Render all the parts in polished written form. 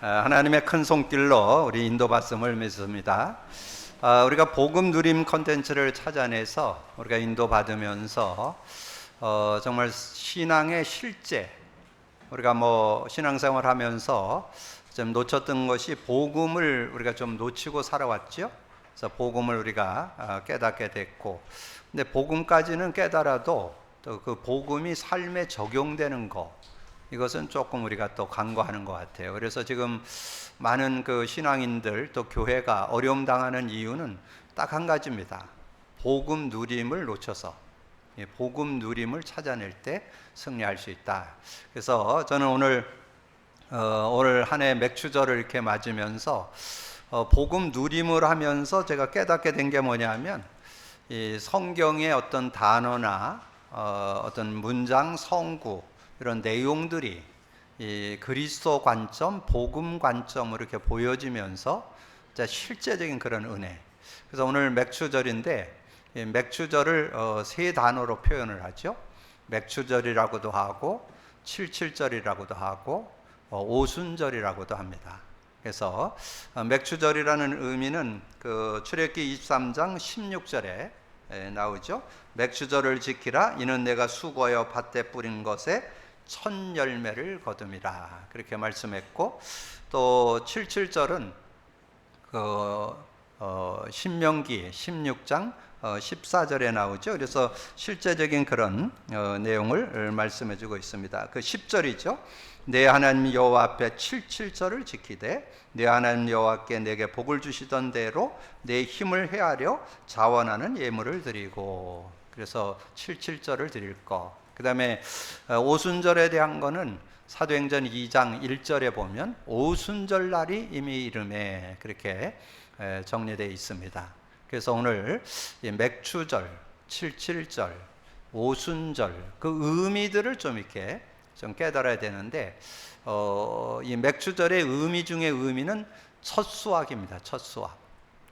하나님의 큰 손길로 우리 인도받음을 믿습니다. 우리가 복음 누림 컨텐츠를 찾아내서 우리가 인도받으면서 정말 신앙의 실제, 우리가 신앙생활 하면서 좀 놓쳤던 것이 복음을 우리가 좀 놓치고 살아왔죠. 그래서 복음을 우리가 깨닫게 됐고, 근데 복음까지는 깨달아도 또 그 복음이 삶에 적용되는 것, 이것은 조금 우리가 또 간과하는 것 같아요. 그래서 지금 많은 그 신앙인들 또 교회가 어려움 당하는 이유는 딱 한 가지입니다. 복음 누림을 놓쳐서, 복음 누림을 찾아낼 때 승리할 수 있다. 그래서 저는 오늘 한 해 맥추절을 이렇게 맞으면서 복음 누림을 하면서 제가 깨닫게 된 게 뭐냐면, 이 성경의 어떤 단어나 어떤 문장, 성구, 이런 내용들이 이 그리스도 관점, 복음 관점으로 이렇게 보여지면서 실제적인 그런 은혜. 그래서 오늘 맥추절인데, 이 맥추절을 세 단어로 표현을 하죠. 맥추절이라고도 하고, 칠칠절이라고도 하고, 오순절이라고도 합니다. 그래서 맥추절이라는 의미는 그 출애굽기 23장 16절에 나오죠. 맥추절을 지키라. 이는 내가 수고하여 밭에 뿌린 것에 첫 열매를 거둠이라. 그렇게 말씀했고, 또 77절은 신명기 16장 14절에 나오죠. 그래서 실제적인 그런 내용을 말씀해 주고 있습니다. 그 10절이죠. 내 하나님 여호와 앞에 77절을 지키되 내 하나님 여호와께 내게 복을 주시던 대로 내 힘을 헤아려 자원하는 예물을 드리고, 그래서 77절을 드릴 거. 그 다음에 오순절에 대한 거는 사도행전 2장 1절에 보면 오순절 날이 이미 이름에 그렇게 정리되어 있습니다. 그래서 오늘 맥추절, 77절, 오순절 그 의미들을 좀 이렇게 좀 깨달아야 되는데, 이 맥추절의 의미 중에 의미는 첫 수확입니다. 첫 수확.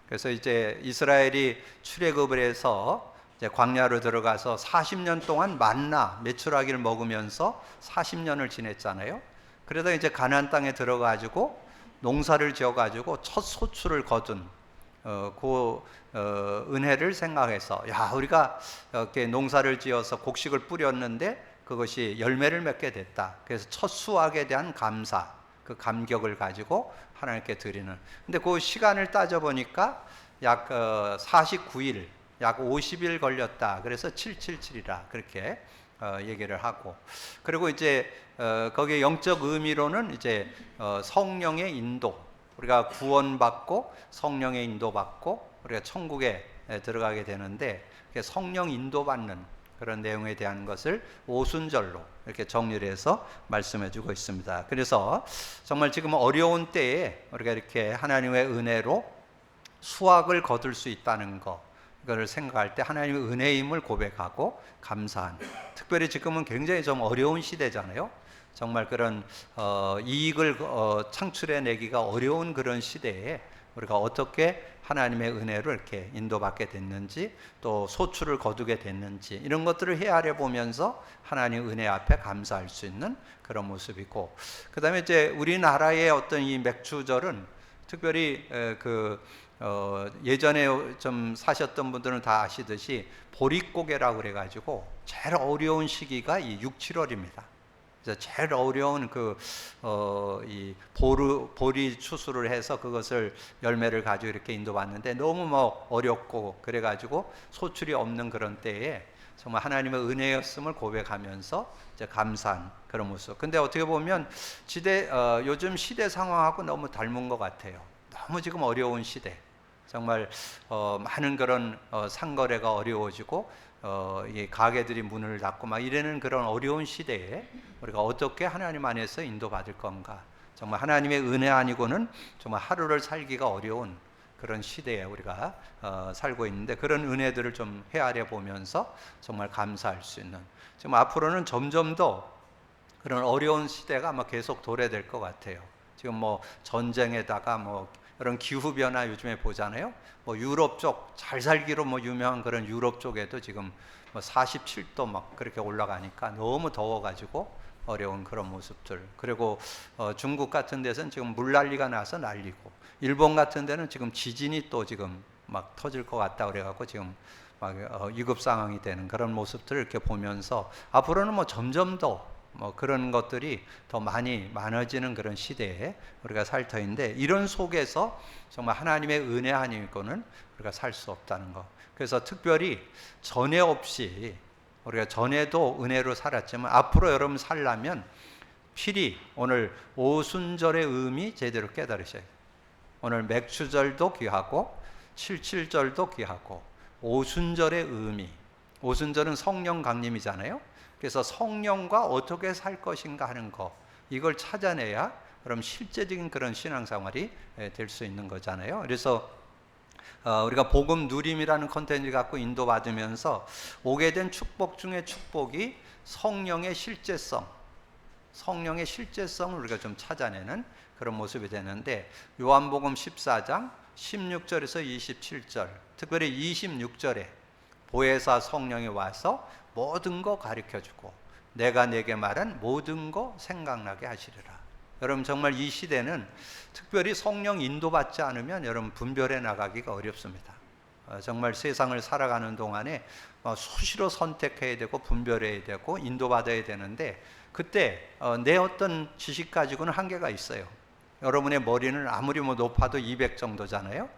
그래서 이제 이스라엘이 출애굽을 해서 이제 광야로 들어가서 40년 동안 만나 메추라기를 먹으면서 40년을 지냈잖아요. 그러다 이제 가나안 땅에 들어가지고 농사를 지어가지고 첫 소출을 거둔 은혜를 생각해서, 우리가 이렇게 농사를 지어서 곡식을 뿌렸는데 그것이 열매를 맺게 됐다. 그래서 첫 수확에 대한 감사, 그 감격을 가지고 하나님께 드리는. 근데 그 시간을 따져보니까 약 49일, 약 50일 걸렸다. 그래서 777이라 그렇게 얘기를 하고, 그리고 이제 거기에 영적 의미로는 이제 성령의 인도, 우리가 구원받고 성령의 인도받고 우리가 천국에 들어가게 되는데, 성령 인도받는 그런 내용에 대한 것을 오순절로 이렇게 정리를 해서 말씀해 주고 있습니다. 그래서 정말 지금 어려운 때에 우리가 이렇게 하나님의 은혜로 수확을 거둘 수 있다는 것, 이거를 생각할 때 하나님의 은혜임을 고백하고 감사한, 특별히 지금은 굉장히 좀 어려운 시대잖아요. 정말 그런 이익을 창출해내기가 어려운 그런 시대에 우리가 어떻게 하나님의 은혜로 이렇게 인도받게 됐는지, 또 소출을 거두게 됐는지, 이런 것들을 헤아려 보면서 하나님 은혜 앞에 감사할 수 있는 그런 모습이고, 그 다음에 이제 우리나라의 어떤 이 맥추절은 특별히 예전에 좀 사셨던 분들은 다 아시듯이 보릿고개라고 그래가지고 제일 어려운 시기가 이 6, 7월입니다. 그래서 제일 어려운 이 보리 추수를 해서 그것을 열매를 가지고 이렇게 인도받는데 너무 어렵고 그래가지고 소출이 없는 그런 때에 정말 하나님의 은혜였음을 고백하면서 이제 감사한 그런 모습. 근데 어떻게 보면 요즘 시대 상황하고 너무 닮은 것 같아요. 너무 지금 어려운 시대. 정말 많은 그런 상거래가 어려워지고 이 가게들이 문을 닫고 막 이러는 그런 어려운 시대에 우리가 어떻게 하나님 안에서 인도받을 건가. 정말 하나님의 은혜 아니고는 정말 하루를 살기가 어려운 그런 시대에 우리가 살고 있는데, 그런 은혜들을 좀 헤아려 보면서 정말 감사할 수 있는, 지금 앞으로는 점점 더 그런 어려운 시대가 아마 계속 도래될 것 같아요. 지금 전쟁에다가 이런 기후 변화 요즘에 보잖아요. 유럽 쪽 잘 살기로 유명한 그런 유럽 쪽에도 지금 47도 막 그렇게 올라가니까 너무 더워가지고 어려운 그런 모습들. 그리고 중국 같은 데서는 지금 물난리가 나서 난리고, 일본 같은 데는 지금 지진이 또 지금 막 터질 것 같다 그래갖고 지금 막 위급 상황이 되는 그런 모습들을 이렇게 보면서 앞으로는 뭐 점점 더 뭐 그런 것들이 더 많아지는 그런 시대에 우리가 살 터인데, 이런 속에서 정말 하나님의 은혜 아니고는 우리가 살 수 없다는 것. 그래서 특별히 전에 없이, 우리가 전에도 은혜로 살았지만 앞으로 여러분 살려면 필히 오늘 오순절의 의미 제대로 깨달으셔야 돼요. 오늘 맥추절도 귀하고 77절도 귀하고 오순절의 의미, 오순절은 성령 강림이잖아요. 그래서 성령과 어떻게 살 것인가 하는 거, 이걸 찾아내야 그럼 실제적인 그런 신앙생활이 될 수 있는 거잖아요. 그래서 우리가 복음 누림이라는 컨텐츠 갖고 인도받으면서 오게 된 축복 중에 축복이 성령의 실제성, 성령의 실제성을 우리가 좀 찾아내는 그런 모습이 되는데, 요한복음 14장 16절에서 27절, 특별히 26절에 보혜사 성령이 와서 모든 거 가르쳐주고 내가 내게 말한 모든 거 생각나게 하시리라. 여러분 정말 이 시대는 특별히 성령 인도받지 않으면 여러분 분별해 나가기가 어렵습니다. 정말 세상을 살아가는 동안에 수시로 선택해야 되고 분별해야 되고 인도받아야 되는데, 그때 내 어떤 지식 가지고는 한계가 있어요. 여러분의 머리는 아무리 높아도 200 정도잖아요.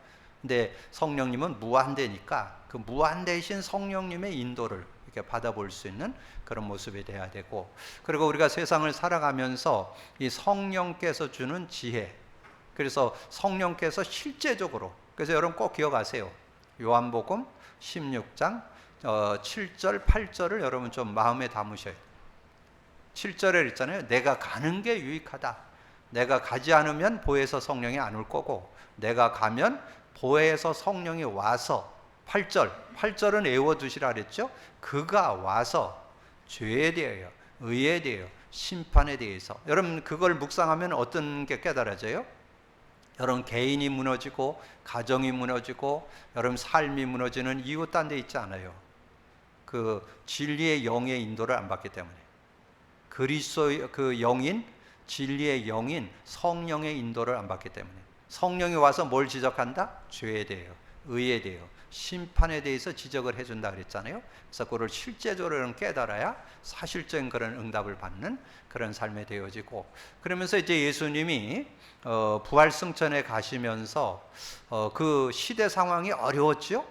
근데 성령님은 무한대니까 그 무한대신 성령님의 인도를 이렇게 받아볼 수 있는 그런 모습이 돼야 되고, 그리고 우리가 세상을 살아가면서 이 성령께서 주는 지혜, 그래서 성령께서 실제적으로, 그래서 여러분 꼭 기억하세요. 요한복음 16장 7절 8절을 여러분 좀 마음에 담으셔야 돼요. 7절에 있잖아요. 내가 가는 게 유익하다. 내가 가지 않으면 보혜사 성령이 안 올 거고, 내가 가면 보혜사 성령이 와서, 8절은 외워두시라 그랬죠. 그가 와서 죄에 대하여, 의에 대하여, 심판에 대해서, 여러분 그걸 묵상하면 어떤 게 깨달아져요? 여러분 개인이 무너지고 가정이 무너지고 여러분 삶이 무너지는 이유 딴 데 있지 않아요. 그 진리의 영의 인도를 안 받기 때문에. 그리스도의 그 영인, 진리의 영인 성령의 인도를 안 받기 때문에. 성령이 와서 뭘 지적한다? 죄에 대해요, 의에 대해요, 심판에 대해서 지적을 해준다 그랬잖아요. 그래서 그걸 실제적으로 깨달아야 사실적인 그런 응답을 받는 그런 삶이 되어지고, 그러면서 이제 예수님이 부활승천에 가시면서 그 시대 상황이 어려웠죠.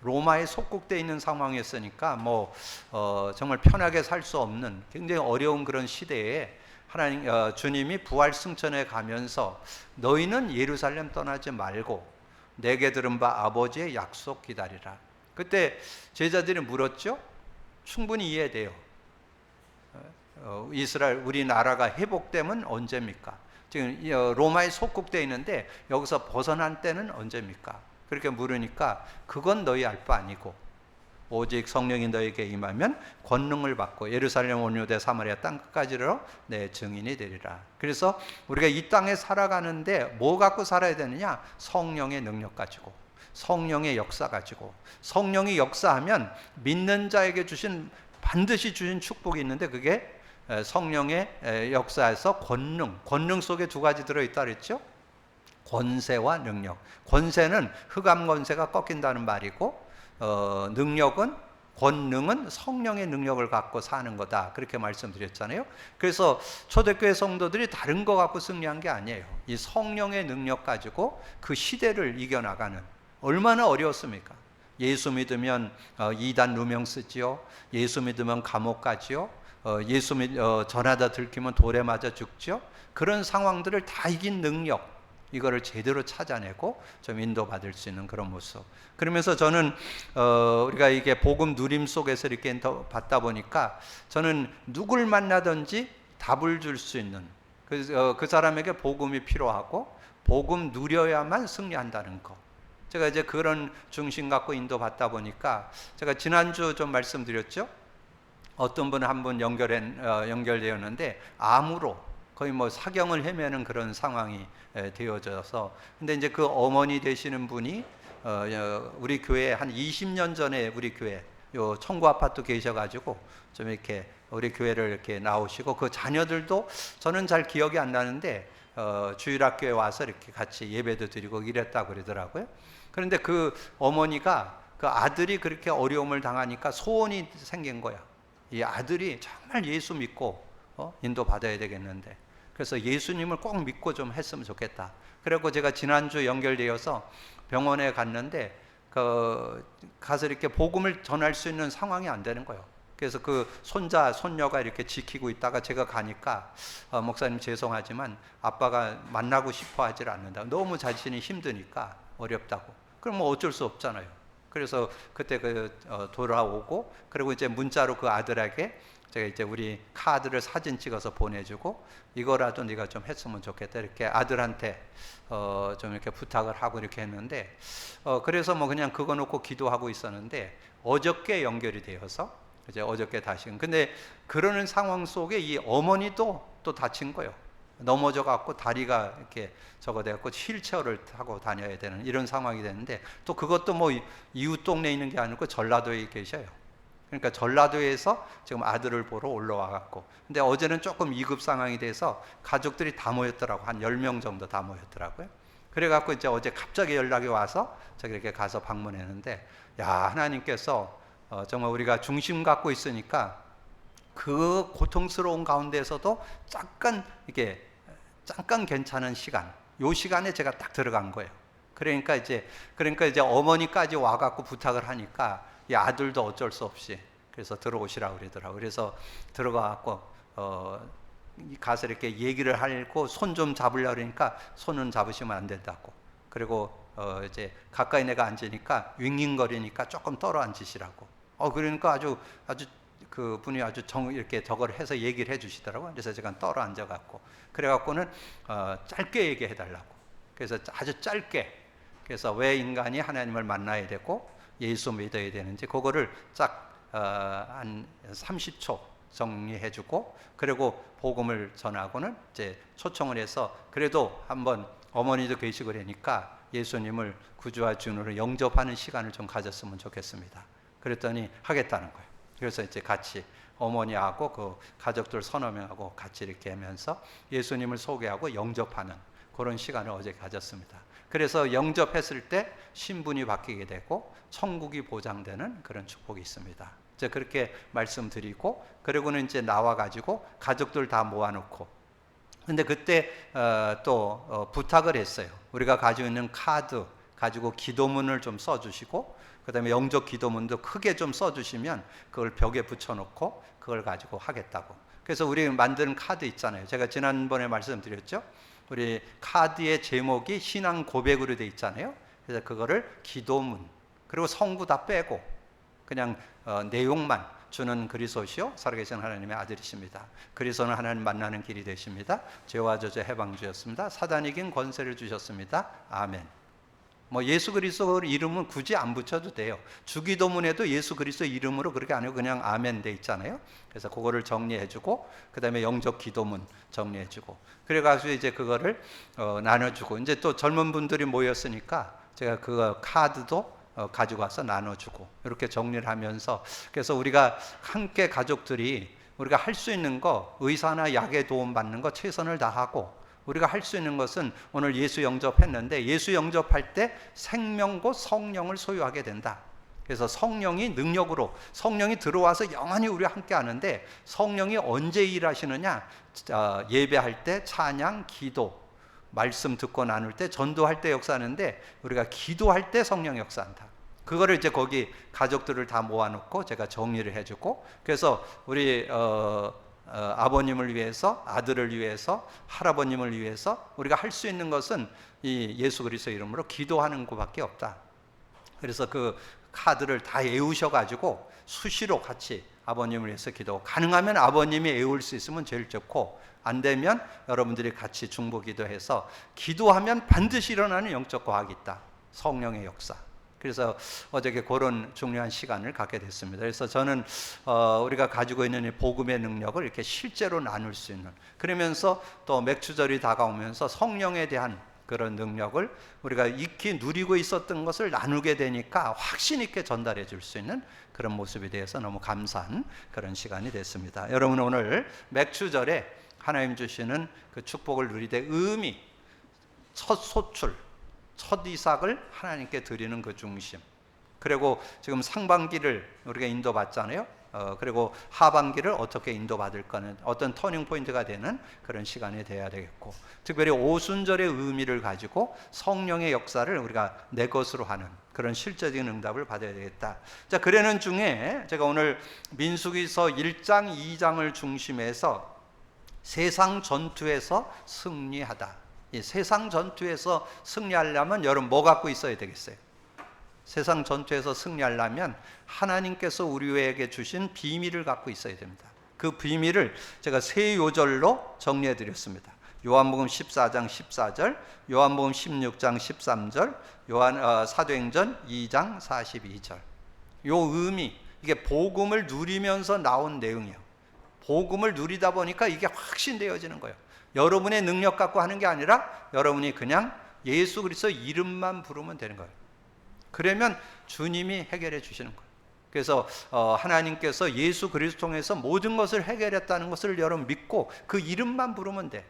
로마에 속국되어 있는 상황이었으니까 정말 편하게 살 수 없는 굉장히 어려운 그런 시대에 주님이 부활승천에 가면서 너희는 예루살렘 떠나지 말고 내게 들은 바 아버지의 약속 기다리라. 그때 제자들이 물었죠. 충분히 이해돼요. 이스라엘 우리나라가 회복되면 언제입니까? 지금 로마에 속국되어 있는데 여기서 벗어난 때는 언제입니까? 그렇게 물으니까 그건 너희 알 바 아니고 오직 성령이 너에게 임하면 권능을 받고 예루살렘 온 유대 사마리아 땅 끝까지로 내 증인이 되리라. 그래서 우리가 이 땅에 살아가는데 뭐 갖고 살아야 되느냐? 성령의 능력 가지고, 성령의 역사 가지고. 성령이 역사하면 믿는 자에게 반드시 주신 축복이 있는데, 그게 성령의 역사에서 권능 속에 두 가지 들어있다 그랬죠. 권세와 능력. 권세는 흑암 권세가 꺾인다는 말이고, 권능은 성령의 능력을 갖고 사는 거다, 그렇게 말씀드렸잖아요. 그래서 초대교회 성도들이 다른 거 갖고 승리한 게 아니에요. 이 성령의 능력 가지고 그 시대를 이겨나가는. 얼마나 어려웠습니까? 예수 믿으면 이단 누명 쓰지요. 예수 믿으면 감옥 가지요. 전하다 들키면 돌에 맞아 죽죠. 그런 상황들을 다 이긴 능력, 이거를 제대로 찾아내고 좀 인도받을 수 있는 그런 모습. 그러면서 저는 우리가 이게 복음 누림 속에서 이렇게 받다 보니까 저는 누굴 만나든지 답을 줄 수 있는, 그 사람에게 복음이 필요하고 복음 누려야만 승리한다는 거. 제가 이제 그런 중심 갖고 인도받다 보니까, 제가 지난주 좀 말씀드렸죠. 어떤 분 한 분 연결되었는데 암으로 거의 사경을 헤매는 그런 상황이 되어져서, 근데 이제 그 어머니 되시는 분이 우리 교회 한 20년 전에 우리 교회 요 청구 아파트 계셔가지고 좀 이렇게 우리 교회를 이렇게 나오시고 그 자녀들도 저는 잘 기억이 안 나는데 주일학교에 와서 이렇게 같이 예배도 드리고 이랬다고 그러더라고요. 그런데 그 어머니가 그 아들이 그렇게 어려움을 당하니까 소원이 생긴 거야. 이 아들이 정말 예수 믿고 인도 받아야 되겠는데, 그래서 예수님을 꼭 믿고 좀 했으면 좋겠다. 그래서 제가 지난주 연결되어서 병원에 갔는데 가서 이렇게 복음을 전할 수 있는 상황이 안 되는 거예요. 그래서 그 손녀가 이렇게 지키고 있다가 제가 가니까 목사님 죄송하지만 아빠가 만나고 싶어 하질 않는다. 너무 자신이 힘드니까 어렵다고. 그럼 뭐 어쩔 수 없잖아요. 그래서 그때 돌아오고, 그리고 이제 문자로 그 아들에게 제가 이제 우리 카드를 사진 찍어서 보내주고, 이거라도 네가 좀 했으면 좋겠다 이렇게 아들한테 좀 이렇게 부탁을 하고 이렇게 했는데, 그래서 뭐 그냥 그거 놓고 기도하고 있었는데 어저께 연결이 되어서 이제 어저께 다시. 근데 그러는 상황 속에 이 어머니도 또 다친 거예요. 넘어져 갖고 다리가 이렇게 저거 돼갖고 휠체어를 타고 다녀야 되는 이런 상황이 되는데, 또 그것도 뭐 이웃 동네에 있는 게 아니고 전라도에 계셔요. 그러니까 전라도에서 지금 아들을 보러 올라와 갖고, 근데 어제는 조금 위급 상황이 돼서 가족들이 다 모였더라고. 한 10명 정도 다 모였더라고요. 그래 갖고 이제 어제 갑자기 연락이 와서 저기 이렇게 가서 방문했는데, 야, 하나님께서 정말 우리가 중심 갖고 있으니까 그 고통스러운 가운데서도 잠깐 괜찮은 시간, 요 시간에 제가 딱 들어간 거예요. 그러니까 이제 어머니까지 와갖고 부탁을 하니까 이 아들도 어쩔 수 없이 그래서 들어오시라고 그러더라고요. 그래서 들어가갖고 가서 이렇게 얘기를 하고 손 좀 잡으려고 그러니까 손은 잡으시면 안 된다고. 그리고 이제 가까이 내가 앉으니까 윙윙거리니까 조금 떨어 앉으시라고. 그러니까 아주 그 분이 아주 이렇게 저걸 해서 얘기를 해주시더라고요. 그래서 제가 떨어 앉아갖고, 그래갖고는 짧게 얘기해 달라고. 그래서 아주 짧게, 그래서 왜 인간이 하나님을 만나야 되고 예수 믿어야 되는지 그거를 한 30초 정리해주고, 그리고 복음을 전하고는 이제 초청을 해서 그래도 한번 어머니도 계시고 그러니까 예수님을 구주와 주님으로 영접하는 시간을 좀 가졌으면 좋겠습니다. 그랬더니 하겠다는 거예요. 그래서 이제 같이 어머니하고 그 가족들 서너 명하고 같이 이렇게 하면서 예수님을 소개하고 영접하는 그런 시간을 어제 가졌습니다. 그래서 영접했을 때 신분이 바뀌게 되고 천국이 보장되는 그런 축복이 있습니다. 이제 그렇게 말씀드리고, 그리고는 이제 나와가지고 가족들 다 모아놓고, 근데 그때 또 부탁을 했어요. 우리가 가지고 있는 카드 가지고 기도문을 좀 써주시고, 그 다음에 영접 기도문도 크게 좀 써주시면 그걸 벽에 붙여놓고 그걸 가지고 하겠다고. 그래서 우리 만드는 카드 있잖아요. 제가 지난번에 말씀드렸죠. 우리 카드의 제목이 신앙 고백으로 돼 있잖아요. 그래서 그거를 기도문, 그리고 성구 다 빼고 그냥 내용만, 주는 그리스도시요 살아계신 하나님의 아들이십니다. 그리스도는 하나님 만나는 길이 되십니다. 죄와 저주 해방 주셨습니다. 사단이 이긴 권세를 주셨습니다. 아멘. 뭐 예수 그리스도 이름은 굳이 안 붙여도 돼요. 주기도문에도 예수 그리스도 이름으로 그렇게 안 하고 그냥 아멘 돼 있잖아요. 그래서 그거를 정리해주고, 그 다음에 영접 기도문 정리해주고, 그래가지고 이제 그거를 나눠주고, 이제 또 젊은 분들이 모였으니까 제가 그 카드도 가지고 와서 나눠주고 이렇게 정리를 하면서, 그래서 우리가 함께 가족들이 우리가 할 수 있는 거, 의사나 약의 도움 받는 거 최선을 다하고, 우리가 할 수 있는 것은 오늘 예수 영접했는데 예수 영접할 때 생명과 성령을 소유하게 된다. 그래서 성령이 능력으로, 성령이 들어와서 영원히 우리와 함께 하는데, 성령이 언제 일하시느냐? 예배할 때, 찬양, 기도, 말씀 듣고 나눌 때, 전도할 때 역사하는데, 우리가 기도할 때 성령 역사한다. 그거를 이제 거기 가족들을 다 모아놓고 제가 정리를 해주고, 그래서 우리 아버님을 위해서, 아들을 위해서, 할아버님을 위해서 우리가 할 수 있는 것은 이 예수 그리스도 이름으로 기도하는 것밖에 없다. 그래서 그 카드를 다 애우셔가지고 수시로 같이 아버님을 위해서 기도, 가능하면 아버님이 애울 수 있으면 제일 좋고, 안 되면 여러분들이 같이 중보 기도해서, 기도하면 반드시 일어나는 영적 과학이 있다. 성령의 역사. 그래서 어저께 그런 중요한 시간을 갖게 됐습니다. 그래서 저는 우리가 가지고 있는 이 복음의 능력을 이렇게 실제로 나눌 수 있는, 그러면서 또 맥주절이 다가오면서 성령에 대한 그런 능력을 우리가 익히 누리고 있었던 것을 나누게 되니까 확신 있게 전달해 줄 수 있는 그런 모습에 대해서 너무 감사한 그런 시간이 됐습니다. 여러분, 오늘 맥추절에 하나님 주시는 그 축복을 누리되 의미, 첫 소출, 첫 이삭을 하나님께 드리는 그 중심, 그리고 지금 상반기를 우리가 인도받잖아요. 그리고 하반기를 어떻게 인도받을까는 어떤 터닝 포인트가 되는 그런 시간이 돼야 되겠고, 특별히 오순절의 의미를 가지고 성령의 역사를 우리가 내 것으로 하는 그런 실제적인 응답을 받아야 되겠다. 자, 그러는 중에 제가 오늘 민수기서 1장, 2장을 중심해서 세상 전투에서 승리하다. 이 세상 전투에서 승리하려면 여러분 뭐 갖고 있어야 되겠어요? 세상 전투에서 승리하려면 하나님께서 우리에게 주신 비밀을 갖고 있어야 됩니다. 그 비밀을 제가 세 요절로 정리해 드렸습니다. 요한복음 14장 14절, 요한복음 16장 13절, 사도행전 2장 42절. 요 의미, 이게 복음을 누리면서 나온 내용이에요. 복음을 누리다 보니까 이게 확신되어지는 거예요. 여러분의 능력 갖고 하는 게 아니라 여러분이 그냥 예수 그리스도 이름만 부르면 되는 거예요. 그러면 주님이 해결해 주시는 거예요. 그래서 하나님께서 예수 그리스도 통해서 모든 것을 해결했다는 것을 여러분 믿고 그 이름만 부르면 돼.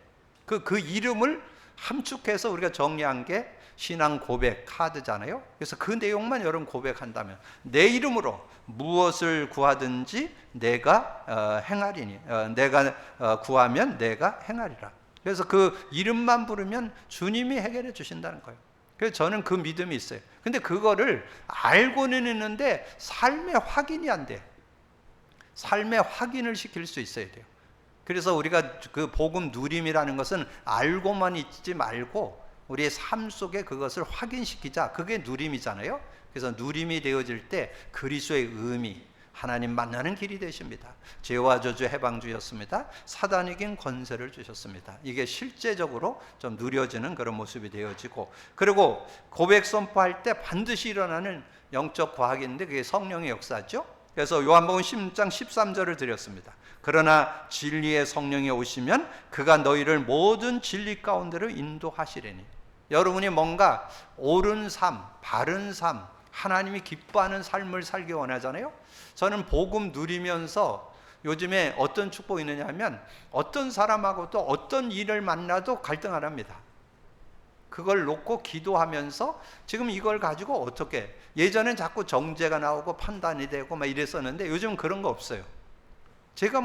그 이름을 함축해서 우리가 정리한 게 신앙 고백 카드잖아요. 그래서 그 내용만 여러분 고백한다면 내 이름으로 무엇을 구하든지 내가 행하리니, 내가 구하면 내가 행하리라. 그래서 그 이름만 부르면 주님이 해결해 주신다는 거예요. 그래서 저는 그 믿음이 있어요. 근데 그거를 알고는 있는데 삶에 확인이 안 돼. 삶에 확인을 시킬 수 있어야 돼요. 그래서 우리가 그 복음 누림이라는 것은 알고만 있지 말고 우리의 삶 속에 그것을 확인시키자. 그게 누림이잖아요. 그래서 누림이 되어질 때 그리스도의 의미, 하나님 만나는 길이 되십니다. 죄와 저주 해방주였습니다. 사단이 이긴 권세를 주셨습니다. 이게 실제적으로 좀 누려지는 그런 모습이 되어지고, 그리고 고백 선포할 때 반드시 일어나는 영적 과학인데 그게 성령의 역사죠. 그래서 요한복음 10장 13절을 드렸습니다. 그러나 진리의 성령이 오시면 그가 너희를 모든 진리 가운데로 인도하시리니. 여러분이 뭔가 옳은 삶, 바른 삶, 하나님이 기뻐하는 삶을 살기 원하잖아요. 저는 복음 누리면서 요즘에 어떤 축복이 있느냐 하면 어떤 사람하고도 어떤 일을 만나도 갈등 안 합니다. 그걸 놓고 기도하면서 지금 이걸 가지고 어떻게, 예전엔 자꾸 정죄가 나오고 판단이 되고 막 이랬었는데 요즘은 그런 거 없어요. 제가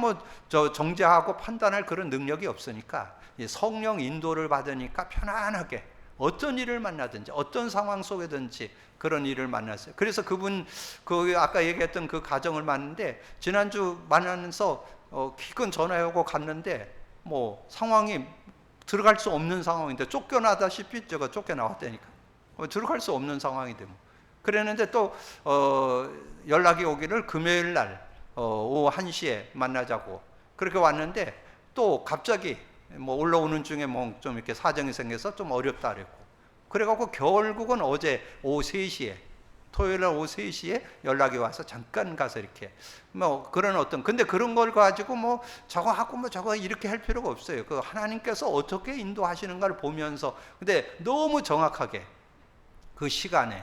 정죄하고 판단할 그런 능력이 없으니까 성령 인도를 받으니까 편안하게 어떤 일을 만나든지 어떤 상황 속에든지 그런 일을 만났어요. 그래서 그분 아까 얘기했던 그 가정을 만났는데 지난주 만나면서 기근 전화하고 갔는데 뭐 상황이 들어갈 수 없는 상황인데 쫓겨나다시피 제가 쫓겨나왔다니까. 들어갈 수 없는 상황인데 뭐. 그랬는데 또 연락이 오기를 금요일 날 오후 1시에 만나자고 그렇게 왔는데 또 갑자기 뭐 올라오는 중에 뭐 좀 이렇게 사정이 생겨서 좀 어렵다 그랬고, 그래갖고 결국은 어제 오후 3시에, 토요일 날 오후 3시에 연락이 와서 잠깐 가서 이렇게 뭐 그런 근데 그런 걸 가지고 뭐 저거 하고 뭐 저거 이렇게 할 필요가 없어요. 그 하나님께서 어떻게 인도하시는가를 보면서, 근데 너무 정확하게 그 시간에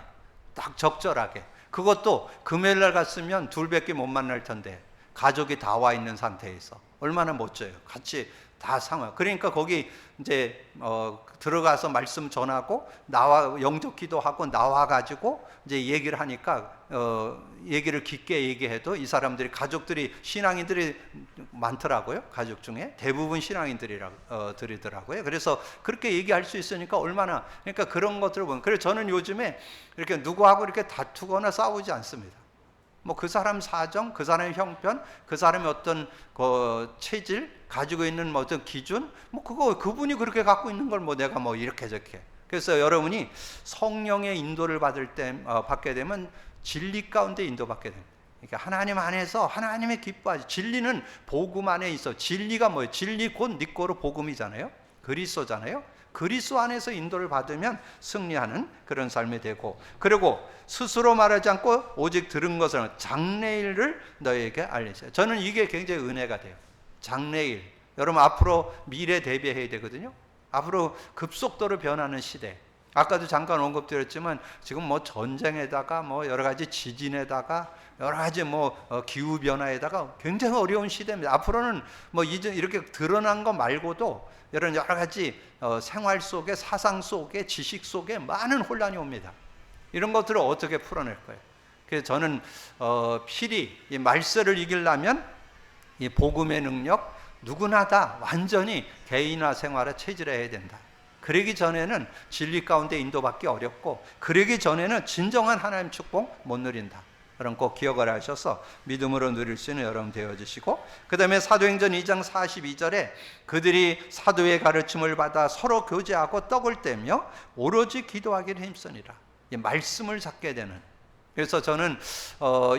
딱 적절하게, 그것도 금요일 날 갔으면 둘밖에 못 만날 텐데 가족이 다 와 있는 상태에서 얼마나 멋져요. 같이 다 상황. 그러니까 거기 이제 들어가서 말씀 전하고 나와 영적 기도하고 나와 가지고 이제 얘기를 하니까 얘기를 깊게 얘기해도 이 사람들이, 가족들이 신앙인들이 많더라고요. 가족 중에 대부분 신앙인들이더라고요. 그래서 그렇게 얘기할 수 있으니까 얼마나, 그러니까 그런 것들을 보면, 그래서 저는 요즘에 이렇게 누구하고 이렇게 다투거나 싸우지 않습니다. 뭐 그 사람 사정, 그 사람의 형편, 그 사람의 어떤 체질, 가지고 있는 뭐 어떤 기준, 뭐 그분이 그렇게 갖고 있는 걸 뭐 내가 뭐 이렇게 저렇게. 그래서 여러분이 성령의 인도를 받게 되면 진리 가운데 인도받게 됩니다. 그러니까 하나님 안에서 하나님의 기뻐하지. 진리는 복음 안에 있어. 진리가 뭐예요? 진리 곧 니꼬로 복음이잖아요. 그리스도잖아요. 그리스도 안에서 인도를 받으면 승리하는 그런 삶이 되고, 그리고 스스로 말하지 않고 오직 들은 것을 장래일을 너에게 알리세요. 저는 이게 굉장히 은혜가 돼요. 장래일. 여러분 앞으로 미래 대비해야 되거든요. 앞으로 급속도로 변하는 시대. 아까도 잠깐 언급드렸지만 지금 뭐 전쟁에다가 뭐 여러 가지 지진에다가 여러 가지 기후 변화에다가 굉장히 어려운 시대입니다. 앞으로는 뭐 이제 이렇게 드러난 거 말고도 여러 가지 생활 속에, 사상 속에, 지식 속에 많은 혼란이 옵니다. 이런 것들을 어떻게 풀어낼 거예요? 그래서 저는 필히 이 말세를 이기려면 이 복음의 능력 누구나 다 완전히 개인화 생활에 체질해야 된다. 그러기 전에는 진리 가운데 인도받기 어렵고, 그러기 전에는 진정한 하나님 축복 못 누린다. 여러분 꼭 기억을 하셔서 믿음으로 누릴 수 있는 여러분 되어주시고, 그 다음에 사도행전 2장 42절에 그들이 사도의 가르침을 받아 서로 교제하고 떡을 떼며 오로지 기도하기를 힘쓰니라. 이 말씀을 잡게 되는. 그래서 저는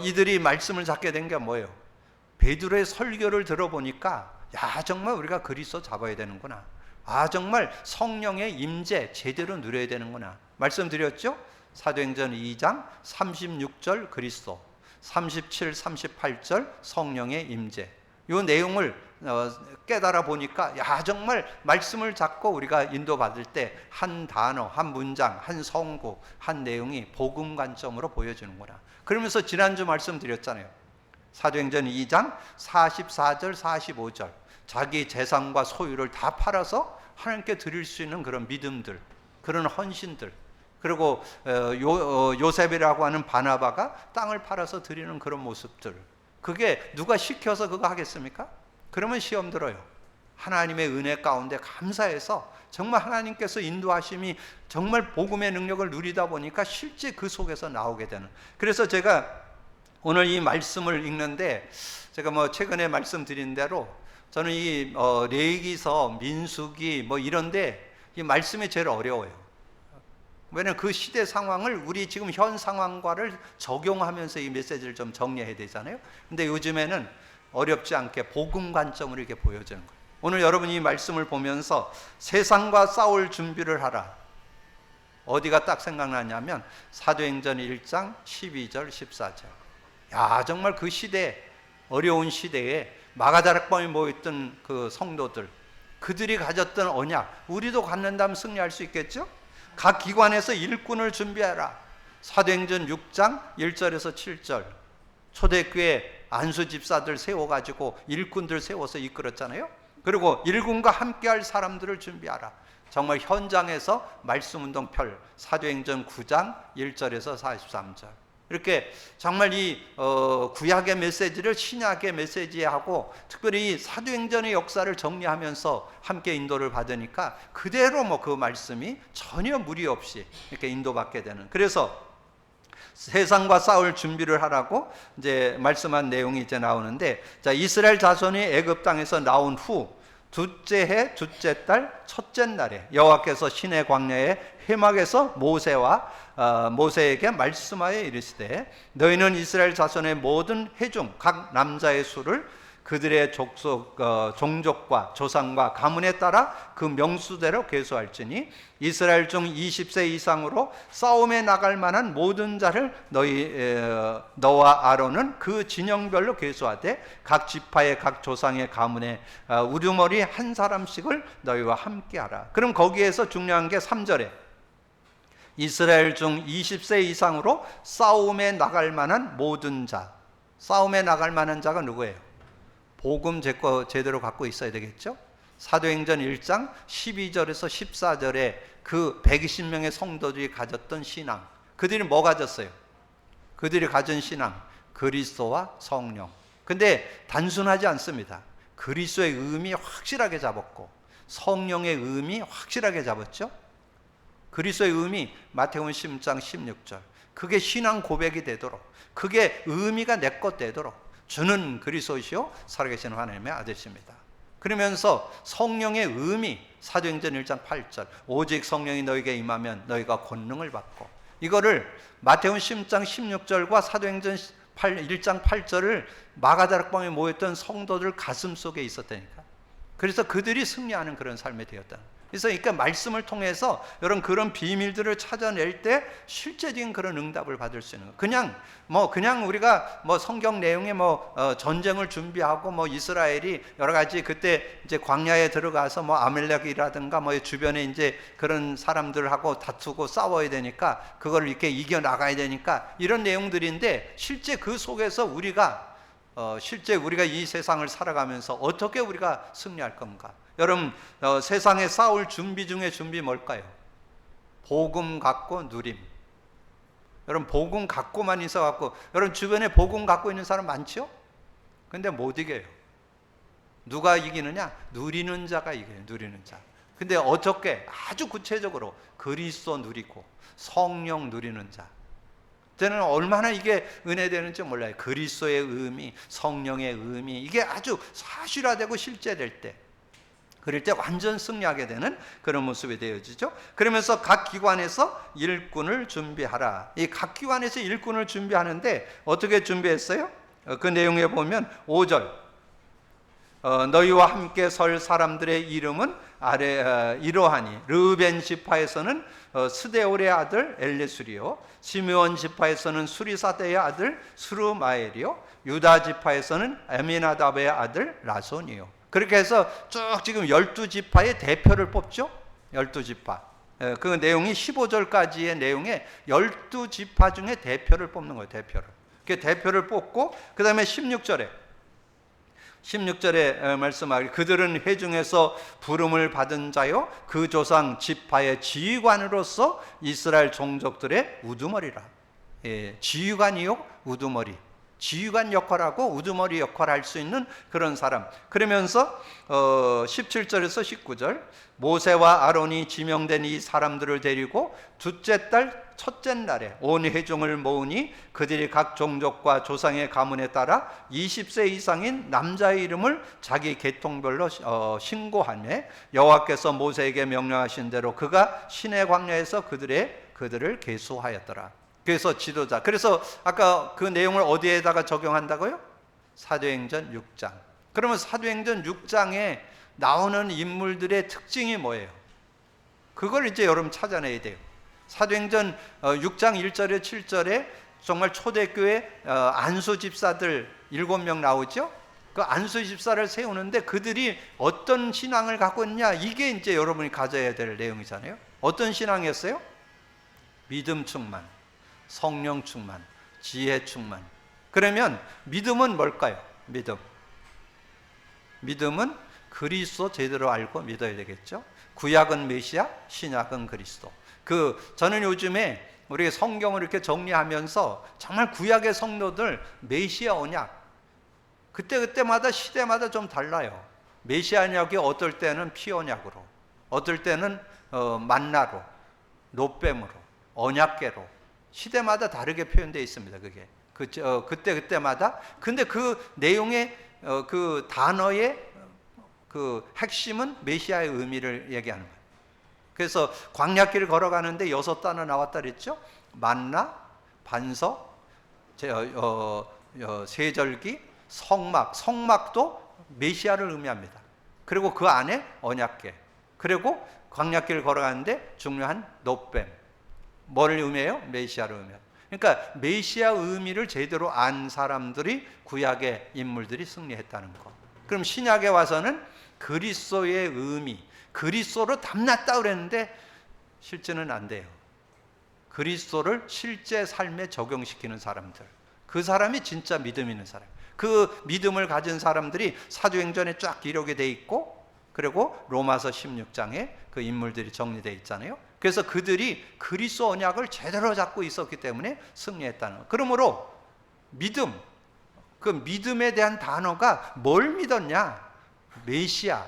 이들이 말씀을 잡게 된 게 뭐예요? 베드로의 설교를 들어보니까 야, 정말 우리가 그리스도 잡아야 되는구나. 아, 정말 성령의 임재 제대로 누려야 되는구나. 말씀드렸죠? 사도행전 2장 36절 그리스도, 37, 38절 성령의 임재. 이 내용을 깨달아 보니까 야, 정말 말씀을 잡고 우리가 인도받을 때 한 단어, 한 문장, 한 성구, 한 내용이 복음 관점으로 보여지는구나. 그러면서 지난주 말씀드렸잖아요. 사도행전 2장 44절 45절 자기 재산과 소유를 다 팔아서 하나님께 드릴 수 있는 그런 믿음들, 그런 헌신들, 그리고 요셉이라고 하는 바나바가 땅을 팔아서 드리는 그런 모습들, 그게 누가 시켜서 그거 하겠습니까? 그러면 시험 들어요. 하나님의 은혜 가운데 감사해서 정말 하나님께서 인도하심이 정말 복음의 능력을 누리다 보니까 실제 그 속에서 나오게 되는. 그래서 제가 오늘 이 말씀을 읽는데, 제가 최근에 말씀드린 대로 저는 이 레위기서, 민수기 이런데 이 말씀이 제일 어려워요. 왜냐하면 그 시대 상황을 우리 지금 현 상황과를 적용하면서 이 메시지를 좀 정리해야 되잖아요. 근데 요즘에는 어렵지 않게 복음 관점으로 이렇게 보여지는 거예요. 오늘 여러분이 이 말씀을 보면서 세상과 싸울 준비를 하라. 어디가 딱 생각나냐면 사도행전 1장 12절 14절. 야, 정말 그 시대, 어려운 시대에 마가다락방에 모였던 그 성도들, 그들이 가졌던 언약, 우리도 갖는다면 승리할 수 있겠죠? 각 기관에서 일꾼을 준비하라. 사도행전 6장 1절에서 7절. 초대교회 안수 집사들 세워가지고 일꾼들 세워서 이끌었잖아요. 그리고 일꾼과 함께할 사람들을 준비하라. 정말 현장에서 말씀운동 펼. 사도행전 9장 1절에서 43절. 이렇게 정말 이 구약의 메시지를 신약의 메시지하고 특별히 사도행전의 역사를 정리하면서 함께 인도를 받으니까 그대로 그 말씀이 전혀 무리 없이 이렇게 인도받게 되는. 그래서 세상과 싸울 준비를 하라고 이제 말씀한 내용이 이제 나오는데, 자, 이스라엘 자손이 애굽 땅에서 나온 후 둘째 해 둘째 달 첫째 날에 여호와께서 시내 광야에 회막에서 모세에게 말씀하여 이르시되, 너희는 이스라엘 자손의 모든 회중 각 남자의 수를 그들의 종족과 조상과 가문에 따라 그 명수대로 계수할지니 이스라엘 중 20세 이상으로 싸움에 나갈 만한 모든 자를 너와 아론은 그 진영별로 계수하되 각 지파의 각 조상의 가문에 우두머리 한 사람씩을 너희와 함께하라. 그럼 거기에서 중요한 게 3절에 이스라엘 중 20세 이상으로 싸움에 나갈 만한 모든 자. 싸움에 나갈 만한 자가 누구예요? 복음 제대로 갖고 있어야 되겠죠? 사도행전 1장 12절에서 14절에 그 120명의 성도들이 가졌던 신앙, 그들이 뭐 가졌어요? 그들이 가진 신앙, 그리스도와 성령. 근데 단순하지 않습니다. 그리스도의 의미 확실하게 잡았고 성령의 의미 확실하게 잡았죠? 그리스도의 의미 마태복음 10장 16절. 그게 신앙 고백이 되도록, 그게 의미가 내 것 되도록, 주는 그리스도시요 살아계신 하나님의 아들이십니다. 그러면서 성령의 의미, 사도행전 1장 8절, 오직 성령이 너에게 임하면 너희가 권능을 받고, 이거를 마태복음 10장 16절과 사도행전 1장 8절을 마가다락방에 모였던 성도들 가슴 속에 있었다니까. 그래서 그들이 승리하는 그런 삶이 되었다. 그래서 그러니까 말씀을 통해서 그런 비밀들을 찾아낼 때 실제적인 그런 응답을 받을 수 있는 거예요. 그냥 우리가 성경 내용에 전쟁을 준비하고 이스라엘이 여러 가지 그때 이제 광야에 들어가서 아멜렉이라든가 주변에 이제 그런 사람들하고 다투고 싸워야 되니까 그걸 이렇게 이겨 나가야 되니까 이런 내용들인데 실제 그 속에서 실제 우리가 이 세상을 살아가면서 어떻게 우리가 승리할 건가? 여러분, 세상에 싸울 준비 중에 준비 뭘까요? 복음 갖고 누림. 여러분, 복음 갖고만 있어갖고, 여러분 주변에 복음 갖고 있는 사람 많죠? 근데 못 이겨요. 누가 이기느냐? 누리는 자가 이겨요. 누리는 자. 근데 어떻게? 아주 구체적으로 그리스도 누리고 성령 누리는 자. 저는 얼마나 이게 은혜되는지 몰라요. 그리스도의 의미, 성령의 의미, 이게 아주 사실화되고 실제될 때, 그럴 때 완전 승리하게 되는 그런 모습이 되어지죠. 그러면서 각 기관에서 일꾼을 준비하라. 이 각 기관에서 일꾼을 준비하는데 어떻게 준비했어요? 그 내용에 보면 5절, 너희와 함께 설 사람들의 이름은 이러하니 르우벤 지파에서는 스데올의 아들 엘레술이요, 시므온 지파에서는 수리사대의 아들 스루마엘이요, 유다 지파에서는 에미나답의 아들 라손이요. 그렇게 해서 쭉 지금 12지파의 대표를 뽑죠. 12지파. 그 내용이 15절까지의 내용에 12지파 중에 대표를 뽑는 거예요. 그 대표를 뽑고 그 다음에 16절에 말씀하기, 그들은 회중에서 부름을 받은 자요 그 조상 지파의 지휘관으로서 이스라엘 종족들의 우두머리라. 지휘관이요 우두머리. 지휘관 역할하고 우두머리 역할을 할 수 있는 그런 사람. 그러면서 17절에서 19절, 모세와 아론이 지명된 이 사람들을 데리고 둘째 달 첫째 날에 온 회중을 모으니 그들이 각 종족과 조상의 가문에 따라 20세 이상인 남자의 이름을 자기 계통별로 신고하며 여호와께서 모세에게 명령하신 대로 그가 시내 광야에서 그들을 계수하였더라. 그래서 지도자. 그래서 아까 그 내용을 어디에다가 적용한다고요? 사도행전 6장. 그러면 사도행전 6장에 나오는 인물들의 특징이 뭐예요? 그걸 이제 여러분 찾아내야 돼요. 사도행전 6장 1절에 7절에 정말 초대교회 안수 집사들 7명 나오죠? 그 안수 집사를 세우는데 그들이 어떤 신앙을 갖고 있냐, 이게 이제 여러분이 가져야 될 내용이잖아요. 어떤 신앙이었어요? 믿음 충만, 성령 충만, 지혜 충만. 그러면 믿음은 뭘까요? 믿음은 그리스도 제대로 알고 믿어야 되겠죠. 구약은 메시아, 신약은 그리스도. 저는 요즘에 우리 성경을 이렇게 정리하면서 정말 구약의 성도들 메시아 언약, 그때마다 시대마다 좀 달라요. 메시아 언약이 어떨 때는 피 언약으로, 어떨 때는 만나로, 노뱀으로, 언약계로, 시대마다 다르게 표현되어 있습니다. 그게 그때마다. 근데 그 내용의 그 단어의 그 핵심은 메시아의 의미를 얘기하는 거예요. 그래서 광야길을 걸어가는데 6단어 나왔다 그랬죠. 만나, 반석, 세절기, 성막도 메시아를 의미합니다. 그리고 그 안에 언약궤, 그리고 광야길을 걸어가는데 중요한 노뱀, 뭐를 의미해요? 메시아를 의미해요. 그러니까 메시아 의미를 제대로 안 사람들이, 구약의 인물들이 승리했다는 거. 그럼 신약에 와서는 그리스도의 의미, 그리스도로 담났다 그랬는데 실제는 안 돼요. 그리스도를 실제 삶에 적용시키는 사람들, 그 사람이 진짜 믿음 있는 사람. 그 믿음을 가진 사람들이 사도행전에 쫙 기록이 돼 있고, 그리고 로마서 16장에 그 인물들이 정리되어 있잖아요. 그래서 그들이 그리스도 언약을 제대로 잡고 있었기 때문에 승리했다는 거예요. 그러므로 믿음, 그 믿음에 대한 단어가 뭘 믿었냐? 메시아,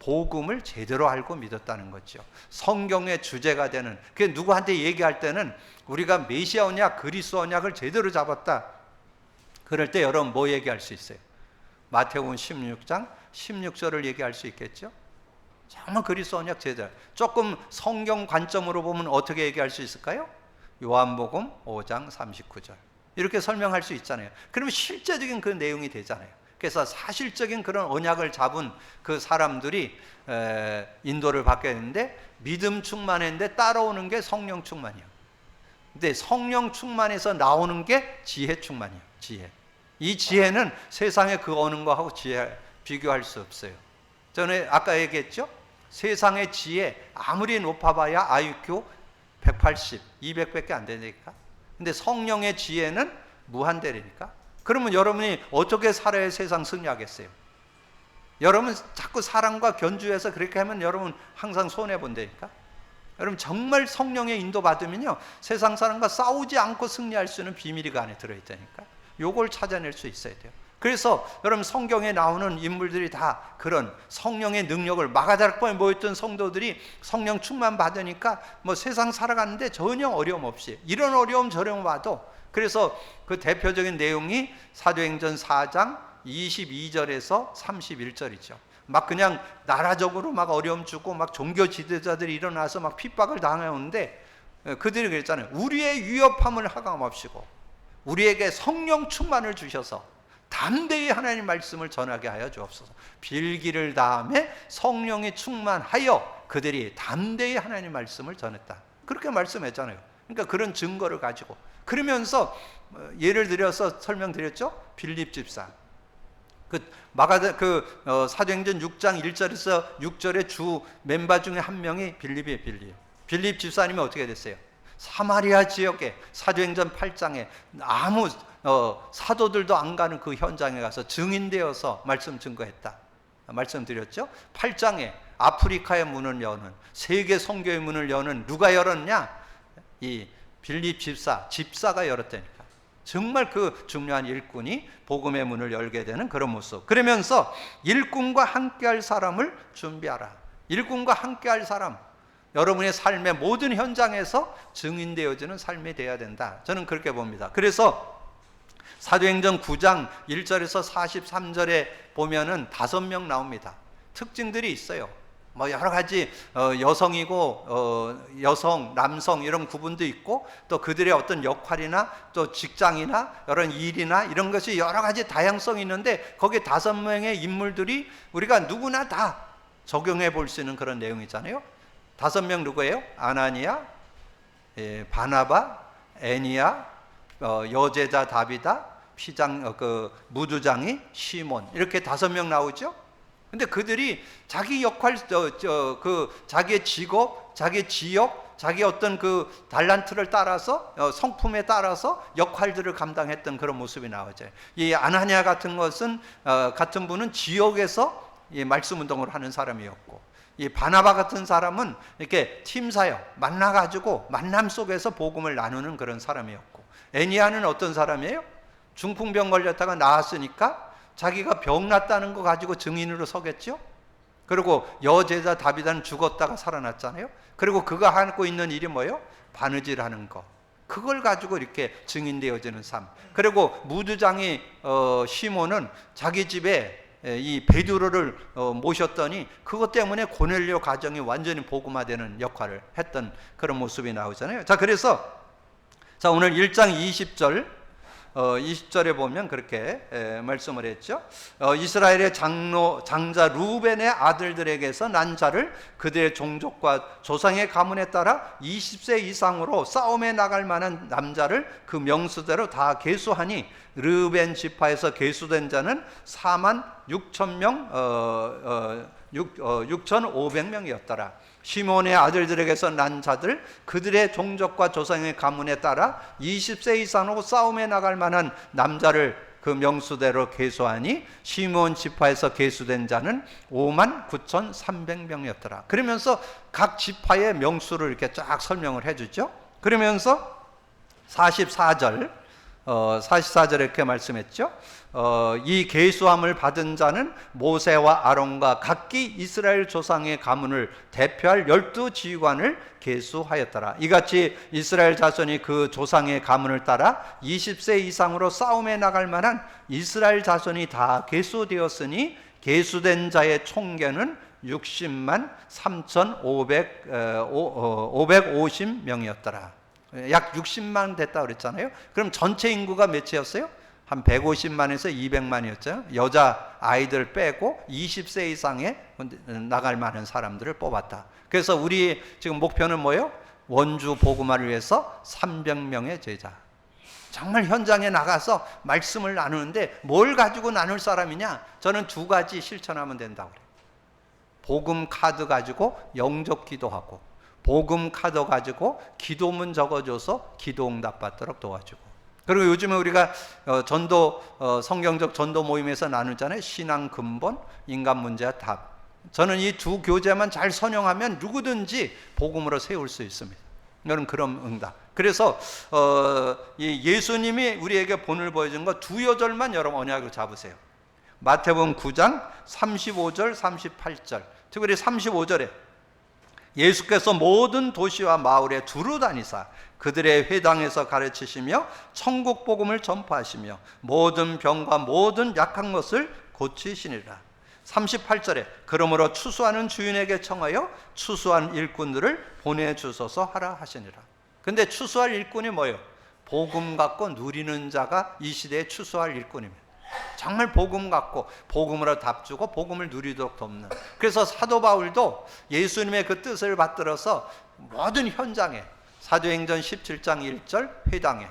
복음을 제대로 알고 믿었다는 거죠. 성경의 주제가 되는, 그 누구한테 얘기할 때는 우리가 메시아 언약, 그리스도 언약을 제대로 잡았다, 그럴 때 여러분 뭐 얘기할 수 있어요? 마태복음 16장 16절을 얘기할 수 있겠죠? 정말 그리스도 언약 제대로. 조금 성경 관점으로 보면 어떻게 얘기할 수 있을까요? 요한복음 5장 39절 이렇게 설명할 수 있잖아요. 그러면 실제적인 그 내용이 되잖아요. 그래서 사실적인 그런 언약을 잡은 그 사람들이 인도를 받게 되는데, 믿음 충만했는데 따라오는 게 성령 충만이에요. 근데 성령 충만에서 나오는 게 지혜 충만이에요. 지혜. 이 지혜는 세상의 그 어느 거하고 지혜 비교할 수 없어요. 저는 아까 얘기했죠? 세상의 지혜 아무리 높아봐야 IQ 180, 200밖에 안 되니까. 근데 성령의 지혜는 무한대니까. 그러면 여러분이 어떻게 살아야 세상 승리하겠어요? 여러분 자꾸 사랑과 견주해서 그렇게 하면 여러분 항상 손해본다니까. 여러분 정말 성령의 인도 받으면요, 세상 사람과 싸우지 않고 승리할 수 있는 비밀이 그 안에 들어있다니까. 요걸 찾아낼 수 있어야 돼요. 그래서 여러분 성경에 나오는 인물들이 다 그런 성령의 능력을, 마가다락방에 모였던 성도들이 성령 충만 받으니까 뭐 세상 살아가는데 전혀 어려움 없이, 이런 어려움 저려움 와도, 그래서 그 대표적인 내용이 사도행전 4장 22절에서 31절이죠. 막 그냥 나라적으로 막 어려움 주고 막 종교 지도자들이 일어나서 막 핍박을 당해오는데, 그들이 그랬잖아요. 우리의 위협함을 하감없이고 우리에게 성령 충만을 주셔서 담대히 하나님 말씀을 전하게 하여 주옵소서. 빌기를 다음에 성령이 충만하여 그들이 담대히 하나님 말씀을 전했다. 그렇게 말씀했잖아요. 그러니까 그런 증거를 가지고, 그러면서 예를 들어서 설명드렸죠. 빌립 집사. 사도행전 6장 1절에서 6절의 주 멤버 중에 한 명이 빌립이에요. 빌립 집사님이 어떻게 됐어요? 사마리아 지역에 사도행전 8장에 아무 사도들도 안 가는 그 현장에 가서 증인되어서 말씀 증거했다. 말씀드렸죠? 8장에 아프리카의 문을 여는, 세계 선교의 문을 여는 누가 열었냐? 이 빌립 집사가 열었다니까. 정말 그 중요한 일꾼이 복음의 문을 열게 되는 그런 모습. 그러면서 일꾼과 함께할 사람을 준비하라. 일꾼과 함께할 사람, 여러분의 삶의 모든 현장에서 증인되어지는 삶이 되어야 된다. 저는 그렇게 봅니다. 그래서 사도행전 9장 1절에서 43절에 보면은 5명 나옵니다. 특징들이 있어요. 뭐 여러 가지 여성이고 여성, 남성 이런 구분도 있고, 또 그들의 어떤 역할이나 또 직장이나 이런 일이나 이런 것이 여러 가지 다양성이 있는데, 거기에 5명의 인물들이 우리가 누구나 다 적용해 볼 수 있는 그런 내용이잖아요. 5명 누구예요? 아나니아, 바나바, 애니야, 여제자 다비다, 무두장이 시몬, 이렇게 5명 나오죠. 근데 그들이 자기 역할, 자기의 직업, 자기 지역, 자기 어떤 그 달란트를 따라서, 성품에 따라서 역할들을 감당했던 그런 모습이 나오죠. 이 아나니아 같은 분은 지역에서 말씀 운동을 하는 사람이었고, 이 바나바 같은 사람은 이렇게 팀 사역, 만나가지고 만남 속에서 복음을 나누는 그런 사람이었고, 애니아는 어떤 사람이에요? 중풍병 걸렸다가 나았으니까 자기가 병 났다는 거 가지고 증인으로 서겠죠. 그리고 여제자 다비다는 죽었다가 살아났잖아요. 그리고 그가 하고 있는 일이 뭐예요? 바느질하는 거. 그걸 가지고 이렇게 증인되어지는 삶. 그리고 무두장이 시몬은 자기 집에 이 베드로를 모셨더니 그것 때문에 고넬료 가정이 완전히 복음화되는 역할을 했던 그런 모습이 나오잖아요. 자, 그래서 오늘 1장 20절에 보면 그렇게 말씀을 했죠. 이스라엘의 장자 루벤의 아들들에게서 난 자를 그들의 종족과 조상의 가문에 따라 20세 이상으로 싸움에 나갈 만한 남자를 그 명수대로 다 계수하니, 르벤 지파에서 계수된 자는 4만 6천 명, 6,500명이었더라. 시몬의 아들들에게서 난 자들 그들의 종족과 조상의 가문에 따라 20세 이상으로 싸움에 나갈 만한 남자를 그 명수대로 계수하니, 시몬 지파에서 계수된 자는 59,300명이었더라. 그러면서 각 지파의 명수를 이렇게 쫙 설명을 해주죠. 그러면서 44절에 이렇게 말씀했죠. 이 계수함을 받은 자는 모세와 아론과 각기 이스라엘 조상의 가문을 대표할 12지휘관을 계수하였더라. 이같이 이스라엘 자손이 그 조상의 가문을 따라 20세 이상으로 싸움에 나갈 만한 이스라엘 자손이 다 계수되었으니, 계수된 자의 총계는 60만 3,550명이었더라. 약 60만 됐다 그랬잖아요. 그럼 전체 인구가 몇이었어요? 한 150만에서 200만이었죠. 여자 아이들 빼고 20세 이상에 나갈 만한 사람들을 뽑았다. 그래서 우리 지금 목표는 뭐예요? 원주 복음화를 위해서 300명의 제자. 정말 현장에 나가서 말씀을 나누는데 뭘 가지고 나눌 사람이냐? 저는 두 가지 실천하면 된다고 그래요. 복음 카드 가지고 영접 기도하고, 복음 카드 가지고 기도문 적어줘서 기도 응답 받도록 도와주고. 그리고 요즘에 우리가 성경적 전도 모임에서 나누잖아요. 신앙 근본, 인간 문제와 답. 저는 이 두 교재만 잘 선용하면 누구든지 복음으로 세울 수 있습니다. 이건 그런 응답. 그래서 예수님이 우리에게 본을 보여준 거 두 요절만 여러분 언약으로 잡으세요. 마태복음 9장 35절 38절. 특별히 35절에 예수께서 모든 도시와 마을에 두루 다니사 그들의 회당에서 가르치시며 천국 복음을 전파하시며 모든 병과 모든 약한 것을 고치시니라. 38절에 그러므로 추수하는 주인에게 청하여 추수한 일꾼들을 보내주소서 하라 하시니라. 근데 추수할 일꾼이 뭐예요? 복음 갖고 누리는 자가 이 시대에 추수할 일꾼입니다. 정말 복음 갖고 복음으로 답주고 복음을 누리도록 돕는. 그래서 사도 바울도 예수님의 그 뜻을 받들어서 모든 현장에 사도행전 17장 1절 회당에,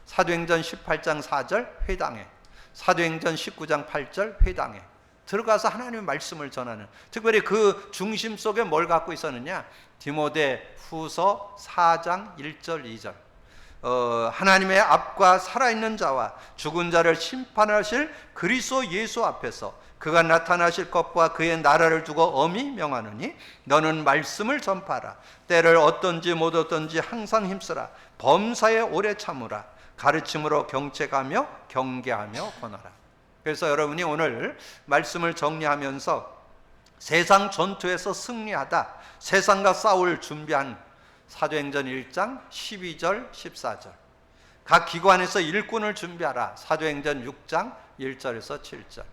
사도행전 18장 4절 회당에, 사도행전 19장 8절 회당에 들어가서 하나님의 말씀을 전하는, 특별히 그 중심 속에 뭘 갖고 있었느냐? 디모데 후서 4장 1절 2절 하나님의 앞과 살아있는 자와 죽은 자를 심판하실 그리스도 예수 앞에서 그가 나타나실 것과 그의 나라를 두고 엄히 명하노니 너는 말씀을 전파하라. 때를 어떤지 못 어떤지 항상 힘쓰라. 범사에 오래 참으라. 가르침으로 경책하며 경계하며 권하라. 그래서 여러분이 오늘 말씀을 정리하면서 세상 전투에서 승리하다, 세상과 싸울 준비한 사도행전 1장 12절 14절 각 기관에서 일꾼을 준비하라. 사도행전 6장 1절에서 7절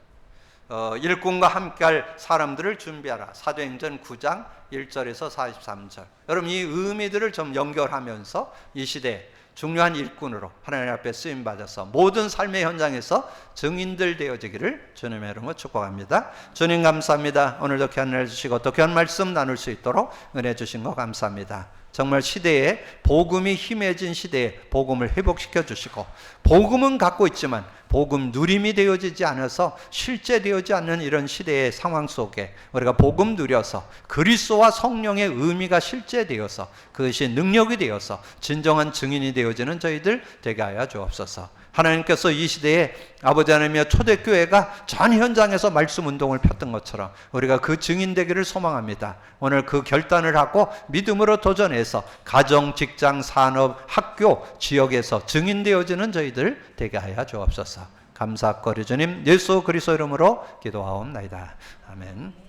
일꾼과 함께할 사람들을 준비하라. 사도행전 9장 1절에서 43절. 여러분 이 의미들을 좀 연결하면서 이 시대에 중요한 일꾼으로 하나님 앞에 쓰임받아서 모든 삶의 현장에서 증인들 되어지기를 주님의 이름으로 축복합니다. 주님 감사합니다. 오늘도 귀한 날 주시고 또 귀한 말씀 나눌 수 있도록 은혜 주신 거 감사합니다. 정말 시대에 복음이 힘해진 시대에 복음을 회복시켜 주시고, 복음은 갖고 있지만 복음 누림이 되어지지 않아서 실제되어지 않는 이런 시대의 상황 속에 우리가 복음 누려서 그리스도와 성령의 의미가 실제되어서 그것이 능력이 되어서 진정한 증인이 되어지는 저희들 되게 하여 주옵소서. 하나님께서 이 시대에 아버지 하나님의 초대교회가 전 현장에서 말씀 운동을 폈던 것처럼 우리가 그 증인 되기를 소망합니다. 오늘 그 결단을 하고 믿음으로 도전해서 가정, 직장, 산업, 학교, 지역에서 증인 되어지는 저희들 되게 하여 주옵소서. 감사거리 주님 예수 그리스도 이름으로 기도하옵나이다. 아멘.